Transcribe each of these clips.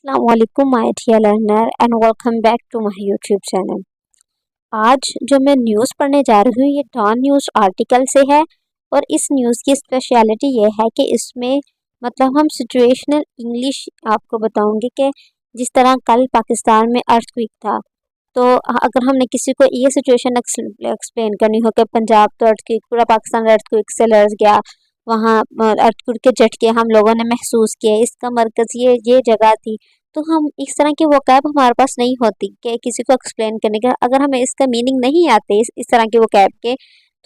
अस्सलामुअलैकुम my dear learner and welcome back to my YouTube channel. आज जो मैं न्यूज़ पढ़ने जा रही हूँ ये डॉन न्यूज़ आर्टिकल से है और इस न्यूज़ की स्पेशलिटी ये है कि इसमें मतलब हम सिचुएशनल इंग्लिश आपको बताऊंगी कि जिस तरह कल पाकिस्तान में अर्थक्वेक था, तो अगर हमने किसी को ये सिचुएशन एक्सप्लेन करनी हो कि पंजाब तो अर्थक्वेक, पूरा पाकिस्तान अर्थक्वेक से लर्ज गया, वहाँ अर्थक्वेक के झटके हम लोगों ने महसूस किए, इसका मरकज़ ये जगह थी। तो हम इस तरह की वोकैब हमारे पास नहीं होती कि किसी को एक्सप्लेन करने का, अगर हमें इसका मीनिंग नहीं आते इस तरह के वोकैब के,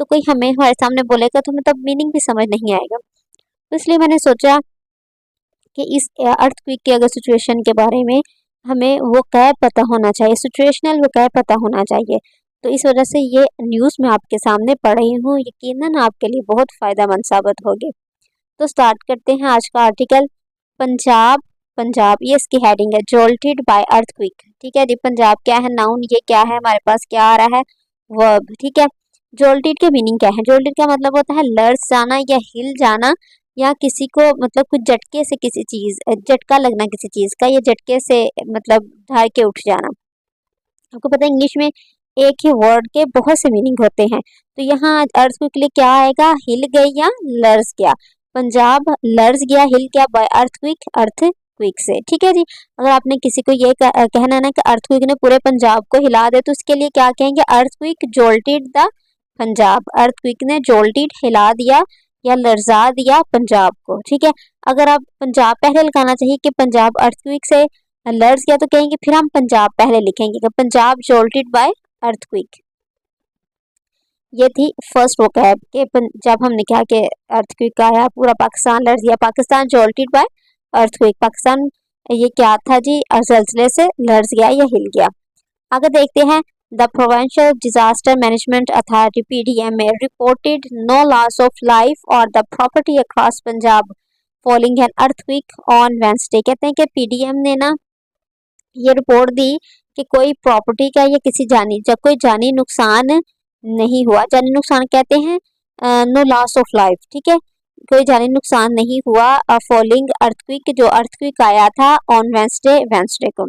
तो कोई हमें हमारे सामने बोलेगा तो हमें तब मीनिंग भी समझ नहीं आएगा। तो इसलिए मैंने सोचा कि इस अर्थक्वेक के अगर सिचुएशन के बारे में हमें वो कैब पता होना चाहिए, सिचुएशनल वो कैब पता होना चाहिए। तो इस वजह से ये न्यूज़ मैं आपके सामने पढ़ रही हूँ, यकीनन आपके लिए बहुत फ़ायदेमंद साबित होगी। तो स्टार्ट करते हैं आज का आर्टिकल। पंजाब, पंजाब ये इसकी हेडिंग है, जोल्टेड बाय अर्थक्वेक। ठीक है जी, पंजाब क्या है, नाउन, ये क्या है, हमारे पास क्या आ रहा है, वर्ब। ठीक है, जोल्टेड के मीनिंग क्या है? जोल्टेड का मतलब होता है लर्ज जाना या हिल जाना, या किसी को मतलब कुछ झटके से किसी चीज, झटका लगना किसी चीज का, या झटके से मतलब ढाई के उठ जाना। आपको पता है इंग्लिश में एक ही वर्ड के बहुत से मीनिंग होते हैं, तो यहाँ अर्थक्वेक के लिए क्या आएगा, हिल गई या लर्ज गया। पंजाब लर्ज गया, हिल गया बाय अर्थक्वेक, अर्थक्वेक से। ठीक है जी, अगर आपने किसी को ये कहना है ना कि अर्थक्वेक ने पूरे पंजाब को हिला दे, तो उसके लिए क्या कहेंगे, earthquake jolted the Punjab, earthquake ने जोल्टेड हिला दिया या लर्जा दिया पंजाब को। ठीक है, अगर आप पंजाब पहले लगाना चाहिए कि पंजाब अर्थक्वेक से लर्ज गया, तो कहेंगे फिर हम पंजाब पहले लिखेंगे कि पंजाब जोल्टेड बाय अर्थक्वेक। ये थी फर्स्ट वोकैब के जब हमने कहा कि अर्थक्वेक आया, पूरा पाकिस्तान लर्ज गया, Pakistan jolted bye earthquake, Pakistan ये क्या था जी, ज़लज़ले से लर्ज गया या हिल गया। आगे देखते हैं, the provincial disaster management authority PDMA reported no loss of life और the property across Punjab following an earthquake on Wednesday. कहते हैं कि PDM ने ना ये रिपोर्ट दी कि कोई प्रॉपर्टी का या किसी जानी, जब कोई जानी नुकसान नहीं हुआ, जानी नुकसान कहते हैं नो लॉस ऑफ लाइफ। ठीक है, कोई जानी नुकसान नहीं हुआ फॉलोइंग अर्थक्वेक, जो अर्थक्वेक आया था ऑन वेडनेसडे को।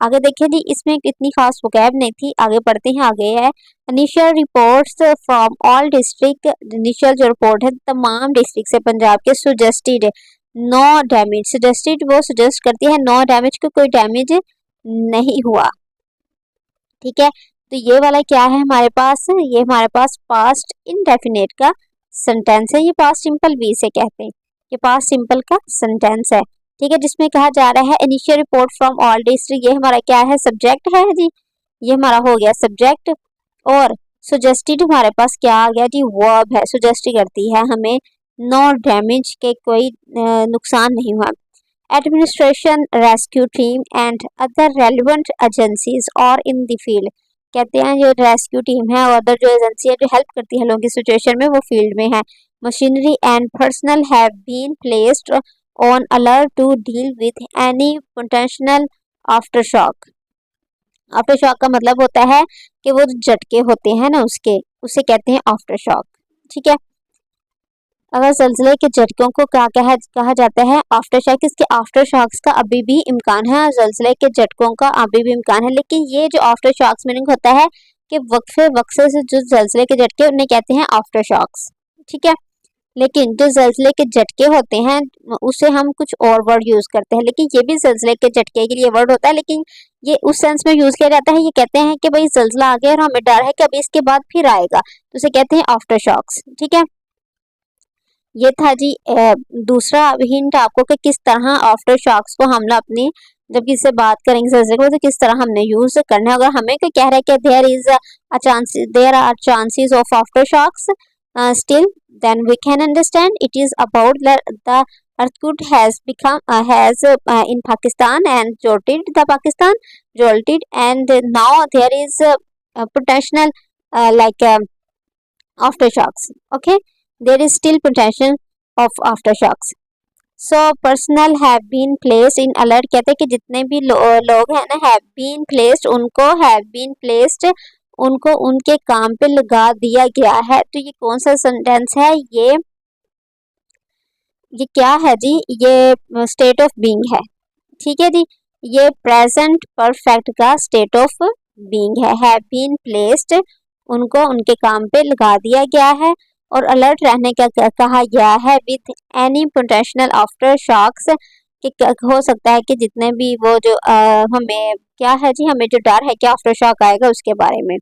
आगे देखिए जी, इसमें इतनी खास वोकैब नहीं थी, आगे पढ़ते हैं। आगे है, initial reports from all district, initial जो रिपोर्ट है तमाम डिस्ट्रिक्ट से पंजाब के, सुजेस्टेड नो डैमेज, सजेस्टेड वो सजेस्ट करती है नो डैमेज को, कोई डैमेज नहीं हुआ। ठीक है, तो ये वाला क्या है हमारे पास, ये हमारे पास पास्ट इंडेफिनेट का सेंटेंस है, ये पास्ट सिंपल भी इसे कहते हैं, ये पास्ट सिंपल का सेंटेंस है। ठीक है, जिसमें कहा जा रहा है initial report from all district, ये हमारा क्या है, सब्जेक्ट है जी, ये हमारा हो गया सब्जेक्ट। और सुजेस्टेड हमारे पास क्या आ गया जी, वर्ब है, सुजेस्ट करती है हमें नो डैमेज के, कोई नुकसान नहीं हुआ। Administration, rescue team and other relevant agencies और इन द फील्ड। कहते हैं जो रेस्क्यू टीम है और अदर जो एजेंसी है जो हेल्प करती है लोगों की सिचुएशन में, वो फील्ड में है। Machinery and personnel have been placed on alert to deal with any potential aftershock. Aftershock का मतलब होता है कि वो झटके होते हैं ना उसके, उसे कहते हैं आफ्टर शॉक। ठीक है, अगर ज़लज़ले के झटकों को क्या कहा जाता है, आफ्टर शॉक। इसके आफ्टर शॉक्स का अभी भी इम्कान है, ज़लज़ले के झटकों का अभी भी इम्कान है, लेकिन ये जो आफ्टर शॉक्स मीनिंग होता है कि वक्फे से जो ज़लज़ले के झटके उन्हें कहते हैं आफ्टर शॉक्स। ठीक है, लेकिन जो ज़लज़ले के झटके होते हैं उसे हम कुछ और वर्ड यूज़ करते हैं, लेकिन ये भी ज़लज़ले के झटके के लिए वर्ड होता है, लेकिन ये उस सेंस में यूज़ किया जाता है, ये कहते हैं कि भाई ज़लज़ला आ गया और हमें डर है कि अभी इसके बाद फिर आएगा, तो उसे कहते हैं आफ्टर शॉक्स। ठीक है, ये था जी दूसरा हिंट आपको कि किस तरह आफ्टर शॉक्स को हम अपनी जब किसी से बात करेंगे ज़लज़ले को तो किस तरह हमने यूज़ करना है। अगर हमें कोई कह रहा है कि there are chances of aftershocks still, then we can understand it is about the earthquake has in Pakistan and jolted and now there is potential like aftershocks. Okay, there is still potential of aftershocks. So personnel have been placed in alert। कहते हैं कि जितने भी लोग हैं ना, have been placed, उनको उनके काम पे लगा दिया गया है। तो ये कौन सा सेंटेंस है, ये क्या है जी, ये स्टेट ऑफ बीइंग है। ठीक है जी, ये प्रेजेंट परफेक्ट का स्टेट ऑफ बीइंग है। हैव बीन प्लेस्ड, उनको उनके काम पे लगा दिया गया है। और अलर्ट रहने का कहा गया है with any potential aftershocks, कि हो सकता है कि जितने भी वो जो हमें क्या है जी, हमें जो डर है कि आफ्टर शॉक आएगा उसके बारे में।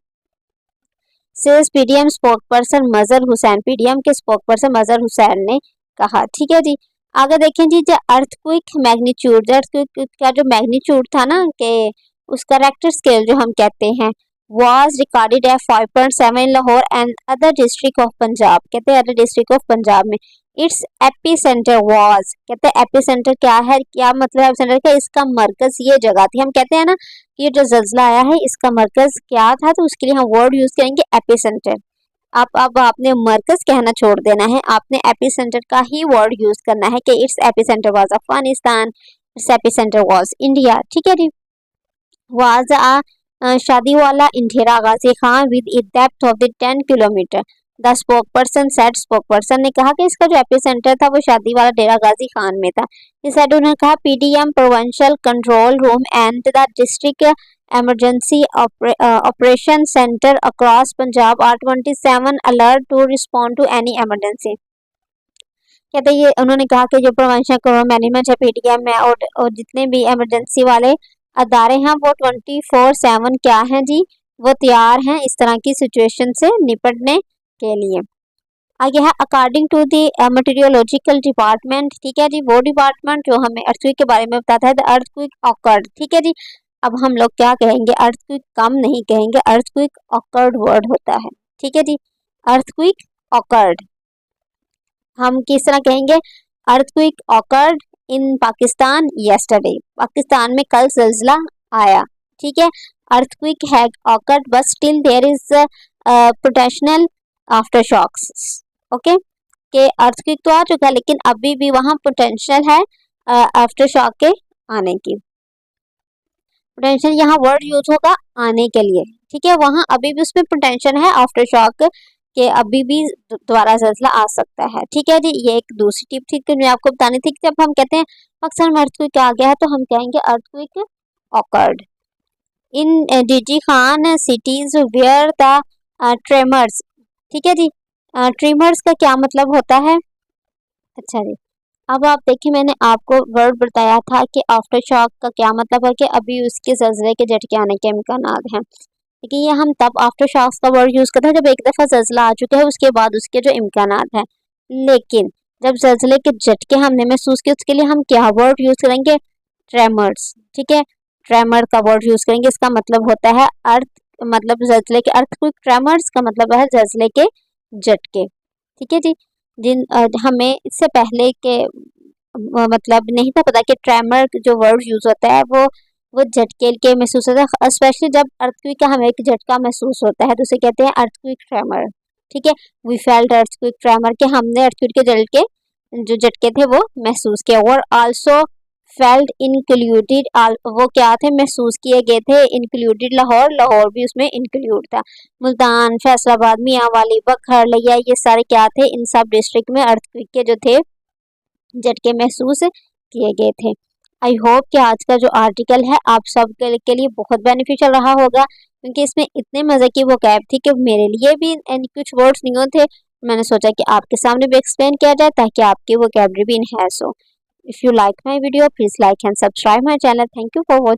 सेज पीडीएम स्पोक पर्सन मजहर हुसैन, पीडीएम के स्पोक पर्सन मजहर हुसैन ने कहा। ठीक है जी, आगे देखें जी, जो अर्थक्विक मैग्नीट्यूड, अर्थक्विक का जो मैग्नीट्यूड था ना, कि उसका रेक्टर स्केल जो हम कहते हैं, was recorded at 5.7 in Lahore and other district of Punjab, कहते हैं अदर डिस्ट्रिक्ट ऑफ पंजाब में। इट्स एपीसेंटर वाज, कहते हैं एपीसेंटर क्या है, क्या मतलब एपीसेंटर का, इसका मरकज ये जगह थी। हम कहते हैं ना कि ये जो जल्जला आया है इसका मरकज क्या था, तो उसके लिए हम वर्ड यूज करेंगे एपीसेंटर। अब आपने मरकज कहना छोड़ देना है, आपने एपीसेंटर का ही वर्ड यूज करना है कि its epicentre was Afghanistan, its epicentre was India. ठीक है जी, वाज शादी वाला इंदिरा Ghazi Khan with a depth of the 10 kilometre. The spoke person said, spoke person ने कहा कि इसका जो एपिसेंटर था वो शादी वाला डेरा गाजी खान में था। इस साइड उन्होंने कहा PDM provincial control room and the district emergency operation center across Punjab are 27 alert to respond to any emergency। कहते ये उन्होंने कहा कि जो प्रोविंशियल मैनेजमेंट है पीडीएम में और जितने भी इमरजेंसी वाले अदारे हैं वो 24/7 क्या हैं जी, वो तैयार हैं इस तरह की सिचुएशन से निपटने के लिए। आगे है अकॉर्डिंग टू दी मेटीरियोलॉजिकल डिपार्टमेंट। ठीक है जी, वो डिपार्टमेंट जो हमें अर्थक्वेक के बारे में बताता है, द अर्थक्वेक ऑकर्ड। ठीक है जी, अब हम लोग क्या कहेंगे, अर्थक्वेक कम नहीं कहेंगे, अर्थक्वेक ऑकर्ड वर्ड होता है। ठीक है जी, अर्थक्वेक ऑकर्ड हम किस तरह कहेंगे, earthquake occurred in Pakistan yesterday, Pakistan में कल ज़ल्ज़ला आया। ठीक है, earthquake had occurred but still there is potential aftershocks. Okay, के अर्थक्वेक तो आ चुका है लेकिन अभी भी वहाँ पोटेंशियल है आफ्टर शॉक के आने की। पोटेंशियल यहाँ वर्ड यूज होगा आने के लिए। ठीक है, वहाँ अभी भी उसमें पोटेंशियल है आफ्टर शॉक के, अभी भी दोबारा ज़ल्ज़ला आ सकता है। ठीक है जी, ये एक दूसरी टिप थी कि मैं आपको बतानी थी कि जब हम कहते हैं अक्सर में अर्थक्वेक आ गया है तो हम कहेंगे earthquake occurred in DG Khan cities where the tremors. ठीक है जी, ट्रेमर्स का क्या मतलब होता है। अच्छा जी, अब आप देखिए मैंने आपको वर्ड बताया था कि आफ्टर शॉक का क्या मतलब है कि अभी उसके ज़ल्ज़ले के झटके आने के इम्कान हैं, लेकिन ये हम तब आफ्टर शॉक्स का वर्ड यूज़ करते हैं जब एक दफ़ा ज़ल्ज़ला आ चुका है उसके बाद उसके जो इम्कान हैं। लेकिन जब ज़ल्ज़ले के झटके हमने महसूस किए उसके लिए हम क्या वर्ड यूज़ करेंगे, ट्रेमर्स। ठीक है, ट्रेमर का वर्ड यूज़ करेंगे, इसका मतलब होता है अर्थ, मतलब ज़ल्ज़ले के, अर्थक्वेक ट्रेमर्स का मतलब है ज़ल्ज़ले के झटके। ठीक है जी, जिन हमें इससे पहले के मतलब नहीं था पता कि ट्रेमर जो वर्ड यूज़ होता है वो झटके के महसूस होता है, स्पेशली जब अर्थक्वेक का हमें एक झटका महसूस होता है तो उसे कहते हैं अर्थक्वेक ट्रेमर। ठीक है, वी फेल्ट अर्थक्वेक ट्रेमर, के हमने अर्थक्वेक के झटके जो झटके थे वो महसूस किए। और आल्सो फेल्ट इंक्लूडेड, वो क्या थे, महसूस किए गए थे। इंक्लूडेड लाहौर, लाहौर भी उसमें इंक्लूड था। मुल्तान, फैसलाबाद, मियांवाली, बखर, लिया, ये सारे क्या थे, इन सब डिस्ट्रिक्ट में अर्थक्वेक के जो थे झटके महसूस किए गए थे। आई होप कि आज का जो आर्टिकल है आप सब के लिए बहुत बेनिफिशियल रहा होगा, क्योंकि इसमें इतने मज़े की वोकैब थी कि मेरे लिए भी कुछ वर्ड्स नहीं थे। मैंने सोचा कि आपके सामने भी एक्सप्लेन किया जाए ताकि आपकी वोकैबलरी भी इनहैंस हो। If you like my video please like and subscribe my channel. Thank you for watching.